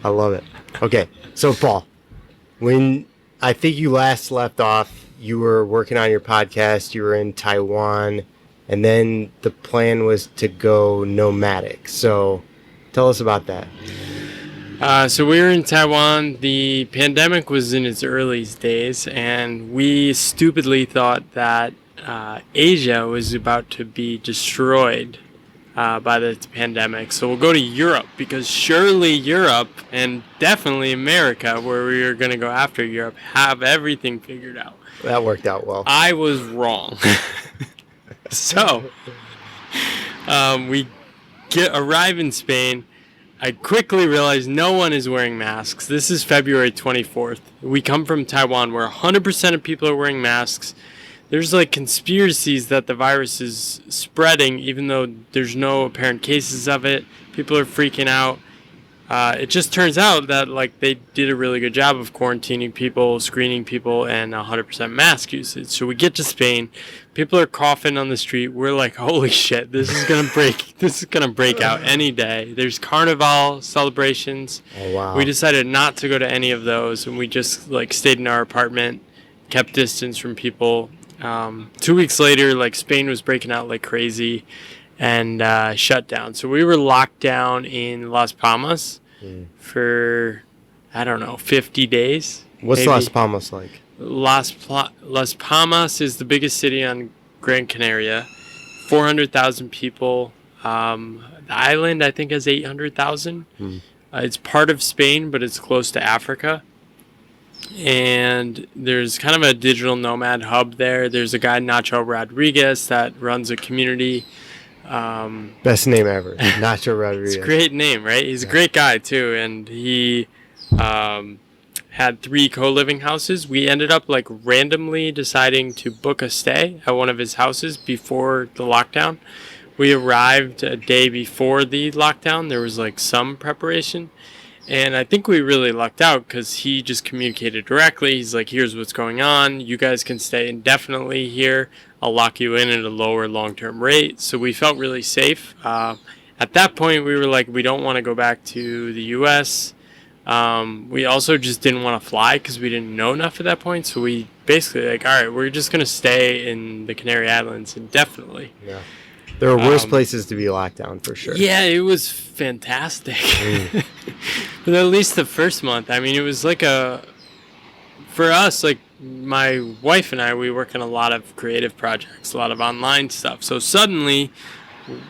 I love it. Okay, so Paul, when I think you last left off, you were working on your podcast, you were in Taiwan, and then the plan was to go nomadic. So tell us about that. So we were in Taiwan. The pandemic was in its early days, and we stupidly thought that Asia was about to be destroyed by the pandemic. So we'll go to Europe, because surely Europe, and definitely America, where we were going to go after Europe, have everything figured out. That worked out well. I was wrong. So we arrive in Spain. I quickly realized no one is wearing masks. This is February 24th. We come from Taiwan where 100% of people are wearing masks. There's like conspiracies that the virus is spreading, even though there's no apparent cases of it. People are freaking out. It just turns out that like they did a really good job of quarantining people, screening people, and 100% mask usage. So we get to Spain. People are coughing on the street. We're like, holy shit, this is gonna break. This is gonna break out any day. There's carnival celebrations. Oh wow. We decided not to go to any of those, and we just like stayed in our apartment, kept distance from people. 2 weeks later, like Spain was breaking out like crazy, and shut down. So we were locked down in Las Palmas for, I don't know, 50 days. What's maybe. Las Palmas like? Las Palmas is the biggest city on Gran Canaria. 400,000 people. The island, I think, has 800,000. It's part of Spain, but it's close to Africa. And there's kind of a digital nomad hub there. There's a guy, Nacho Rodriguez, that runs a community. Best name ever, Nacho Rodriguez. It's a great name, right? He's a great guy too, and he had 3 co-living houses. We ended up like randomly deciding to book a stay at one of his houses before the lockdown. We arrived a day before the lockdown. There was like some preparation, and I think we really lucked out because he just communicated directly. He's like, here's what's going on. You guys can stay indefinitely here. I'll lock you in at a lower long-term rate. So we felt really safe. At that point, we were like, we don't want to go back to the U.S. We also just didn't want to fly because we didn't know enough at that point. So we basically like, all right, we're just going to stay in the Canary Islands indefinitely. Yeah. There are worse places to be locked down for sure. Yeah, it was fantastic. But at least the first month, I mean, it was like for us, like my wife and I, we work on a lot of creative projects, a lot of online stuff. So suddenly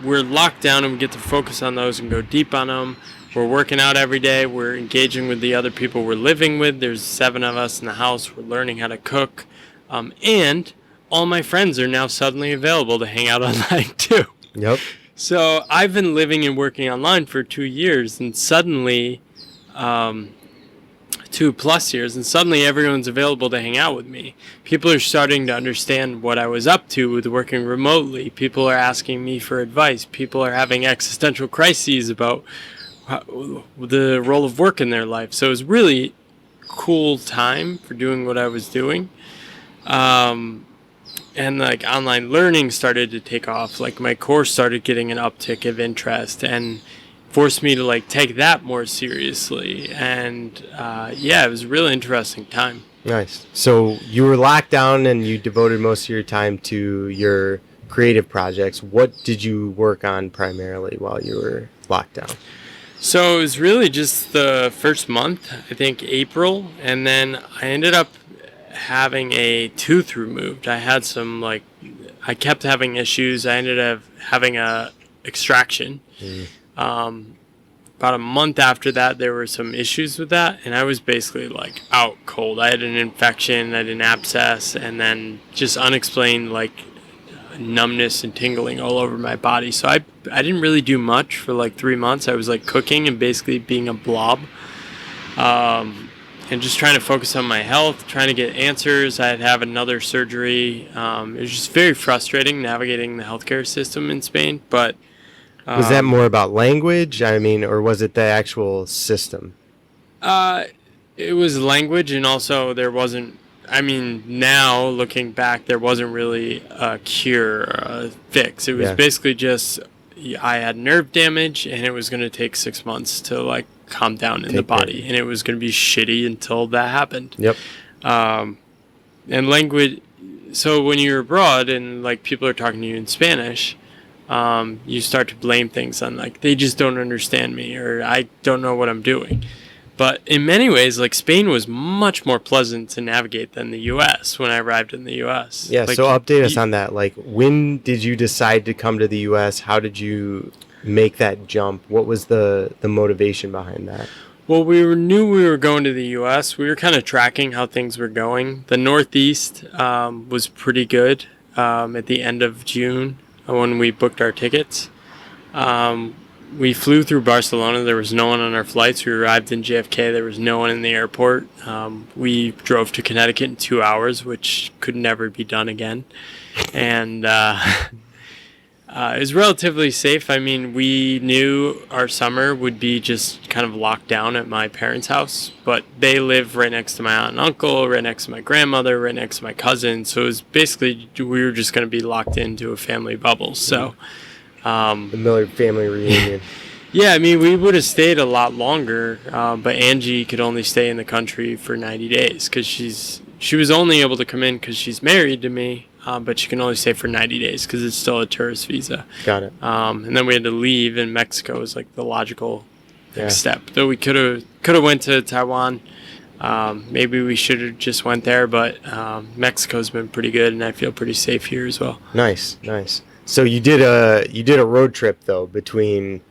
we're locked down and we get to focus on those and go deep on them. We're working out every day. We're engaging with the other people we're living with. There's 7 of us in the house. We're learning how to cook. And all my friends are now suddenly available to hang out online too. Yep. So I've been living and working online for 2 years, and suddenly, 2+ years, and suddenly everyone's available to hang out with me. People are starting to understand what I was up to with working remotely. People are asking me for advice. People are having existential crises about the role of work in their life. So it was really cool time for doing what I was doing. And like online learning started to take off. Like my course started getting an uptick of interest and forced me to like take that more seriously. And yeah, it was a really interesting time. Nice. So you were locked down and you devoted most of your time to your creative projects. What did you work on primarily while you were locked down? So it was really just the first month, I think April, and then I ended up having a tooth removed. I had some I kept having issues. I ended up having a extraction. About a month after that, there were some issues with that, and I was basically like out cold. I had an infection, I had an abscess, and then just unexplained like numbness and tingling all over my body. So I didn't really do much for like 3 months. I was like cooking and basically being a blob. And just trying to focus on my health, trying to get answers. I'd have another surgery. It was just very frustrating navigating the healthcare system in Spain. But was that more about language? I mean, or was it the actual system? It was language, and also there wasn't. I mean, now looking back, there wasn't really a cure or a fix. It was basically just I had nerve damage, and it was going to take 6 months to like calm down in the body, and it was going to be shitty until that happened. Yep. And language. So when you're abroad and like people are talking to you in Spanish, you start to blame things on like they just don't understand me or I don't know what I'm doing. But in many ways, like Spain was much more pleasant to navigate than the U.S. when I arrived in the U.S. Yeah. Like, So update us on that. Like, when did you decide to come to the U.S.? How did you make that jump? What was the motivation behind that? Well, knew we were going to the U.S. We were kind of tracking how things were going. The Northeast was pretty good at the end of June when we booked our tickets. We flew through Barcelona. There was no one on our flights. We arrived in JFK. There was no one in the airport. We drove to Connecticut in 2 hours, which could never be done again. And it was relatively safe. I mean, we knew our summer would be just kind of locked down at my parents' house, but they live right next to my aunt and uncle, right next to my grandmother, right next to my cousin. So it was basically, we were just going to be locked into a family bubble. So the Miller family reunion. yeah, I mean, we would have stayed a lot longer, but Angie could only stay in the country for 90 days because she was only able to come in because she's married to me. But she can only stay for 90 days because it's still a tourist visa. Got it. And then we had to leave, and Mexico was like the logical next step. Though we could have went to Taiwan. Maybe we should have just went there, but Mexico's been pretty good, and I feel pretty safe here as well. Nice. So you did a road trip though between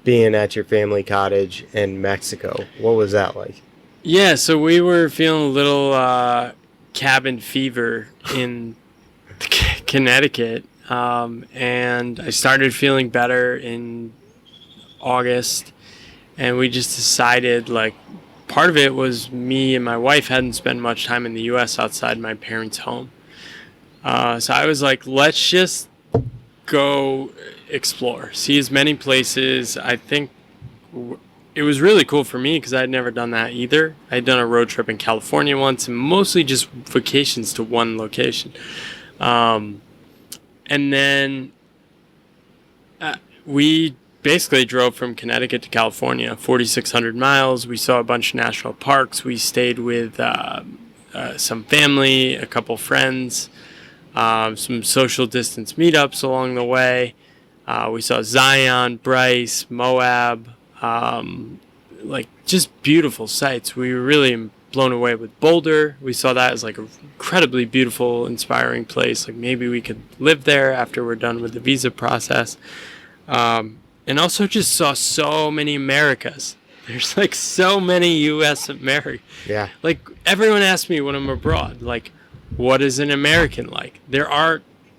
being at your family cottage and Mexico. What was that like? Yeah, so we were feeling a little cabin fever in Connecticut, and I started feeling better in August, and we just decided, like, part of it was me and my wife hadn't spent much time in the U.S. outside my parents' home, so I was like, let's just go explore, see as many places. I think it was really cool for me because I'd never done that either. I'd done a road trip in California once, and mostly just vacations to one location. And then we basically drove from Connecticut to California, 4,600 miles. We saw a bunch of national parks. We stayed with some family, a couple friends, some social distance meetups along the way. We saw Zion, Bryce, Moab, like just beautiful sights. We were really blown away with Boulder. We saw that as like an incredibly beautiful, inspiring place. Like maybe we could live there after we're done with the visa process. And also just saw so many Americas. There's like so many U.S. America. Yeah. Like everyone asks me when I'm abroad, like, what is an American like? There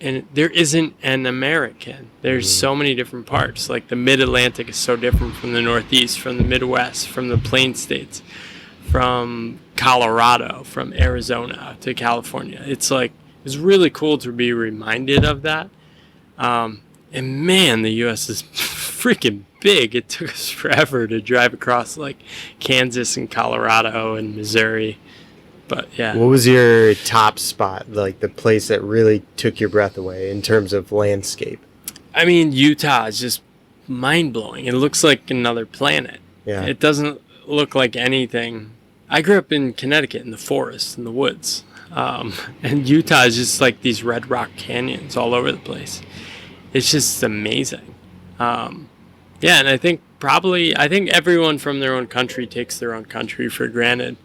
isn't an American. There's so many different parts. Like the Mid-Atlantic is so different from the Northeast, from the Midwest, from the Plain States, from Colorado, from Arizona to California. It's really cool to be reminded of that. And man, the U.S. is freaking big. It took us forever to drive across like Kansas and Colorado and Missouri. But yeah. What was your top spot, like the place that really took your breath away in terms of landscape? I mean, Utah is just mind-blowing. It looks like another planet. Yeah. It doesn't look like anything. I grew up in Connecticut in the forest, in the woods. And Utah is just like these red rock canyons all over the place. It's just amazing. Yeah, and I think everyone from their own country takes their own country for granted.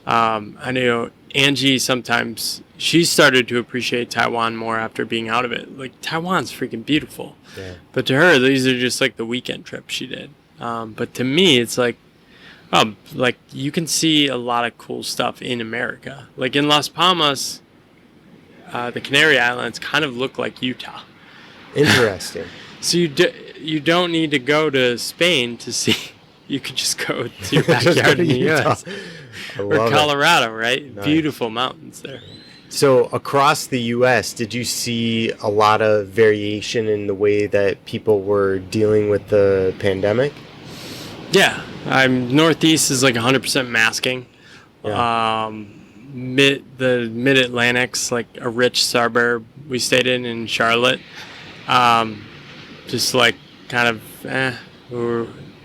I know Angie sometimes, she started to appreciate Taiwan more after being out of it. Like, Taiwan's freaking beautiful. Yeah. But to her, these are just like the weekend trip she did. But to me, it's like, like you can see a lot of cool stuff in America. Like in Las Palmas, the Canary Islands kind of look like Utah. Interesting. So you don't need to go to Spain to see. You could just go to your backyard in the U.S. or Colorado, right? Nice. Beautiful mountains there. So across the U.S., did you see a lot of variation in the way that people were dealing with the pandemic? Yeah. Northeast is like 100% masking. Yeah. The Mid-Atlantic's like a rich suburb we stayed in Charlotte. Just like kind of,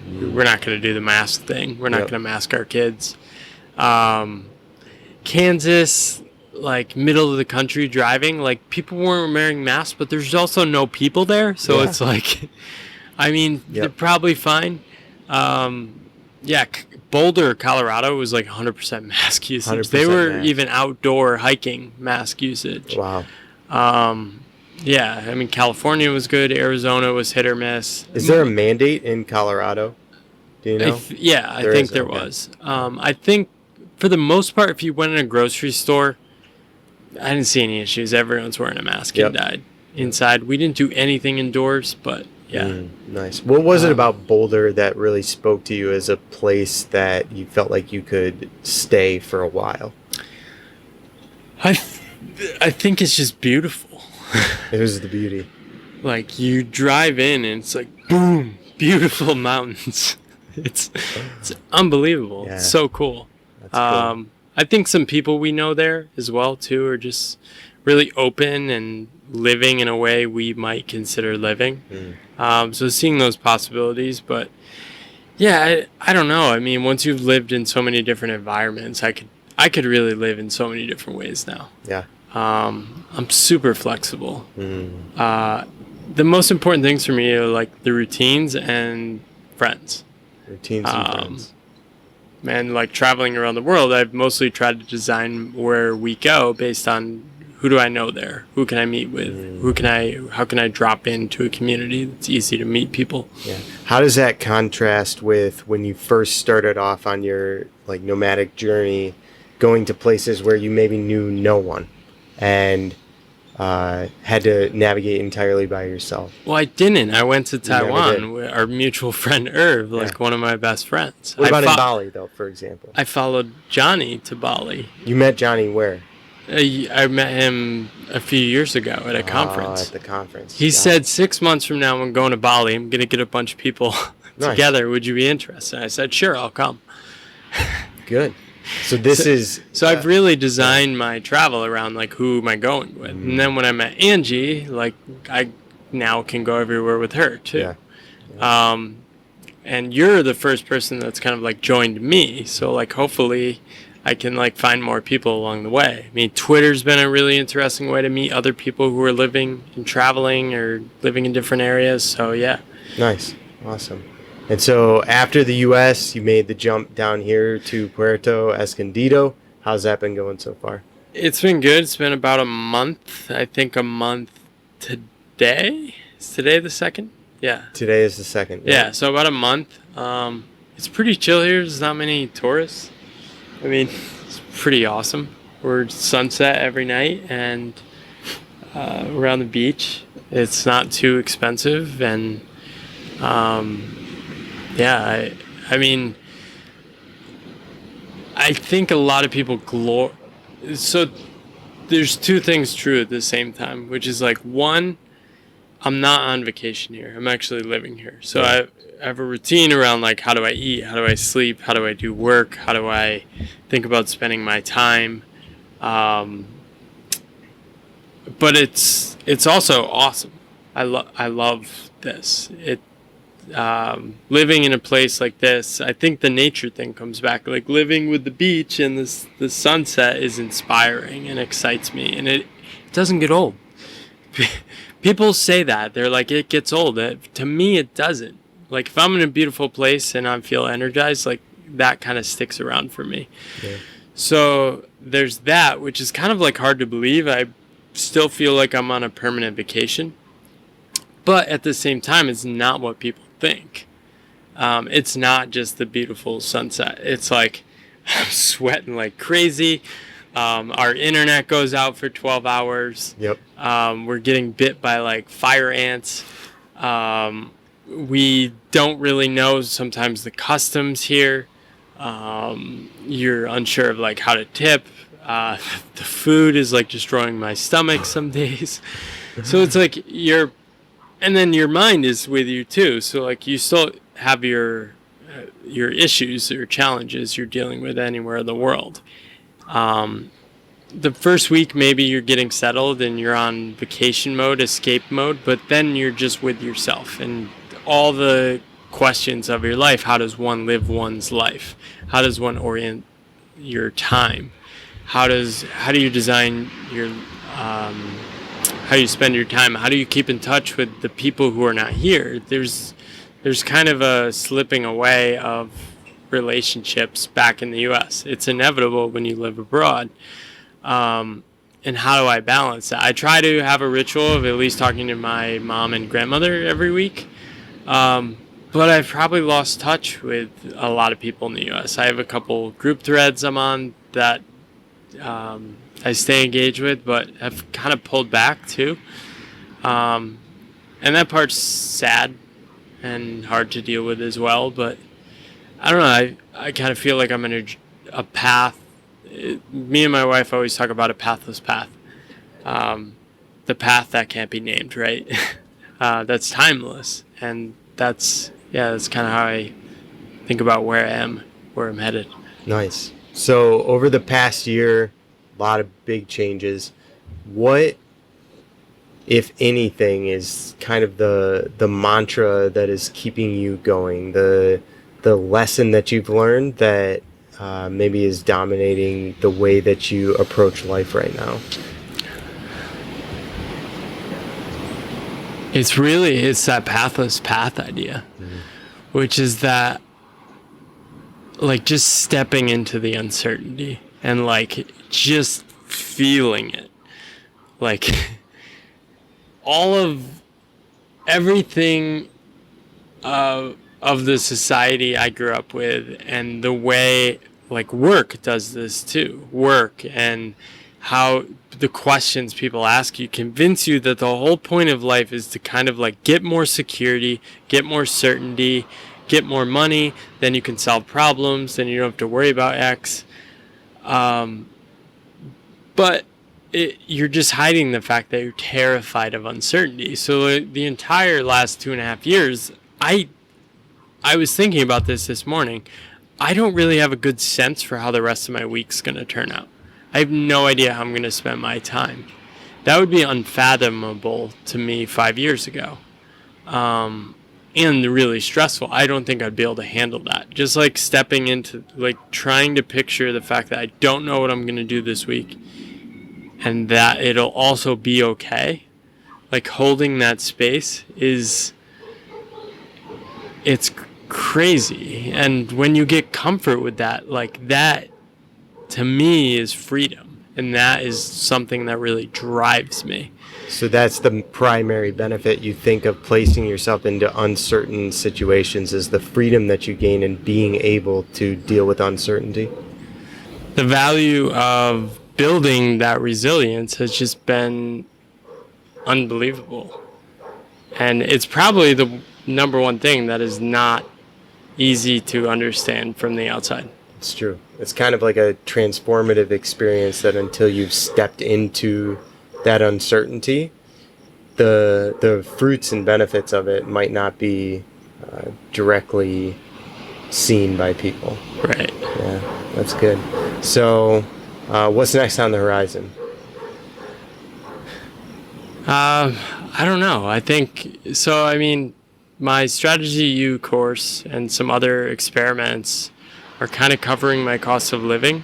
We're not going to do the mask thing. We're not Yep. going to mask our kids. Kansas, like middle of the country driving, like people weren't wearing masks, but there's also no people there. So Yeah. it's like, I mean, Yep. they're probably fine. Yeah, Boulder, Colorado was like 100% mask usage. 100% They were mask. even outdoor hiking mask usage. Wow. Yeah, I mean, California was good. Arizona was hit or miss. Is there a mandate in Colorado? Do you know? I There think is, there okay. was. I think for the most part, if you went in a grocery store, I didn't see any issues. Everyone's wearing a mask Yep. inside. Inside, we didn't do anything indoors, but yeah. Nice. What was it about Boulder that really spoke to you as a place that you felt like you could stay for a while? I think it's just beautiful. It was the beauty. Like you drive in and it's like boom, beautiful mountains. It's unbelievable. Yeah. It's so cool. That's cool. I think some people we know there as well too are just really open and living in a way we might consider living. So seeing those possibilities, but yeah, I don't know. I mean, once you've lived in so many different environments, I could really live in so many different ways now. Yeah. I'm super flexible. The most important things for me are like the routines and friends. Routines and friends. Man, like traveling around the world, I've mostly tried to design where we go based on who do I know there? Who can I meet with? How can I drop into a community that's easy to meet people? Yeah. How does that contrast with when you first started off on your like nomadic journey, going to places where you maybe knew no one and had to navigate entirely by yourself? Well, I didn't. I went to never Taiwan did. with our mutual friend Irv, like one of my best friends. What about in Bali, though, for example? I followed Johnny to Bali. You met Johnny where? I met him a few years ago at a conference. At the conference. He Got said it. 6 months from now I'm going to Bali. I'm going to get a bunch of people Nice. together. Would you be interested? And I said, sure, I'll come. Good. So this is... So I've really designed my travel around like who am I going with. And then when I met Angie, like I now can go everywhere with her too. Yeah. And you're the first person that's kind of like joined me. So like hopefully I can like find more people along the way. I mean, Twitter's been a really interesting way to meet other people who are living and traveling or living in different areas. So yeah. Nice. Awesome. And so after the U.S., you made the jump down here to Puerto Escondido. How's that been going so far? It's been good. It's been about a month. I think a month today. Is today the 2nd? Yeah. Today is the 2nd. Yeah, so about a month. It's pretty chill here. There's not many tourists. I mean, it's pretty awesome. We're sunset every night and we're on the beach. It's not too expensive and yeah, I mean, I think a lot of people so there's two things true at the same time, which is like one, I'm not on vacation here. I'm actually living here. So I have a routine around like how do I eat, how do I sleep, how do I do work, how do I think about spending my time. But it's also awesome. I love this. Living in a place like this, I think the nature thing comes back. Like living with the beach and the sunset is inspiring and excites me, and it doesn't get old. People say that they're like it gets old. To me, it doesn't. Like if I'm in a beautiful place and I feel energized, like that kind of sticks around for me. Yeah. So there's that, which is kind of like hard to believe. I still feel like I'm on a permanent vacation, but at the same time, it's not what people think. It's not just the beautiful sunset. It's like I'm sweating like crazy. Our internet goes out for 12 hours. Yep. We're getting bit by like fire ants. We don't really know sometimes the customs here. You're unsure of like how to tip. The food is like destroying my stomach some days. So it's like and then your mind is with you too. So like you still have your issues or challenges you're dealing with anywhere in the world. The first week maybe you're getting settled and you're on vacation mode, escape mode, but then you're just with yourself and all the questions of your life. How does one live one's life? How does one orient your time? How do you design your how do you spend your time? How do you keep in touch with the people who are not here? There's kind of a slipping away of relationships back in the U.S. It's inevitable when you live abroad. And how do I balance that? I try to have a ritual of at least talking to my mom and grandmother every week. But I've probably lost touch with a lot of people in the U.S. I have a couple group threads I'm on that I stay engaged with, but have kind of pulled back too. And that part's sad and hard to deal with as well. But I don't know. I kind of feel like I'm in a path. Me and my wife always talk about a pathless path. The path that can't be named, right? That's timeless. And that's kind of how I think about where I am, where I'm headed. Nice. So over the past year, a lot of big changes. What, if anything, is kind of the mantra that is keeping you going? The lesson that you've learned that maybe is dominating the way that you approach life right now? It's that pathless path idea, which is that, like, just stepping into the uncertainty and, like, just feeling it. Like, all of everything of the society I grew up with, and the way, like, work does this too. Work and how the questions people ask you convince you that the whole point of life is to kind of, like, get more security, get more certainty, get more money, then you can solve problems, then you don't have to worry about X. But you're just hiding the fact that you're terrified of uncertainty. So the entire last 2.5 years, I was thinking about this morning. I don't really have a good sense for how the rest of my week's going to turn out. I have no idea how I'm going to spend my time. That would be unfathomable to me 5 years ago. And really stressful. I don't think I'd be able to handle that. Just like stepping into, like, trying to picture the fact that I don't know what I'm going to do this week and that it'll also be okay. Like, holding that space it's crazy. And when you get comfort with that, like, that to me is freedom. And that is something that really drives me. So that's the primary benefit you think of placing yourself into uncertain situations, is the freedom that you gain in being able to deal with uncertainty? The value of building that resilience has just been unbelievable. And it's probably the number one thing that is not easy to understand from the outside. It's true. It's kind of like a transformative experience that until you've stepped into that uncertainty, the fruits and benefits of it might not be directly seen by people. Right. Yeah, that's good. So what's next on the horizon? I don't know. I think so. I mean, my Strategy U course and some other experiments are kind of covering my cost of living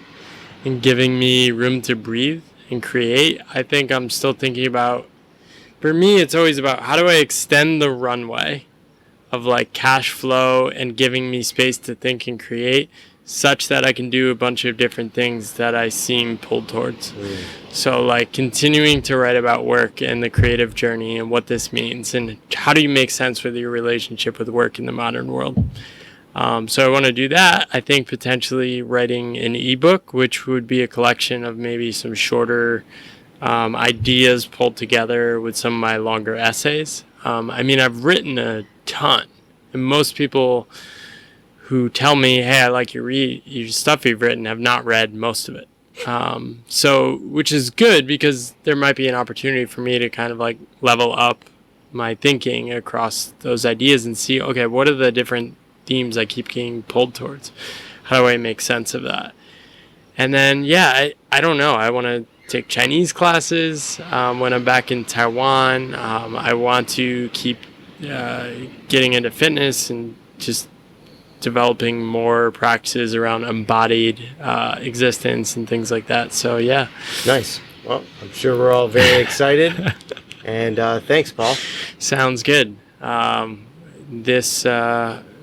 and giving me room to breathe and create. I think I'm still thinking about, for me, it's always about how do I extend the runway of, like, cash flow and giving me space to think and create such that I can do a bunch of different things that I seem pulled towards. So, like, continuing to write about work and the creative journey and what this means and how do you make sense with your relationship with work in the modern world. So I want to do that. I think potentially writing an ebook, which would be a collection of maybe some shorter ideas pulled together with some of my longer essays. I mean, I've written a ton, and most people who tell me, hey, I like your stuff you've written, have not read most of it. So, which is good because there might be an opportunity for me to kind of, like, level up my thinking across those ideas and see, okay, what are the different themes I keep getting pulled towards? How do I make sense of that? And then, yeah, I don't know. I want to take Chinese classes when I'm back in Taiwan. I want to keep getting into fitness and just developing more practices around embodied existence and things like that. So yeah. Nice. Well, I'm sure we're all very excited. And thanks, Paul. Sounds good. This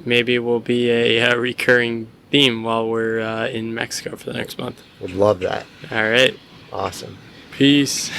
maybe will be a recurring theme while we're in Mexico for the next month. Would love that. All right. Awesome. Peace.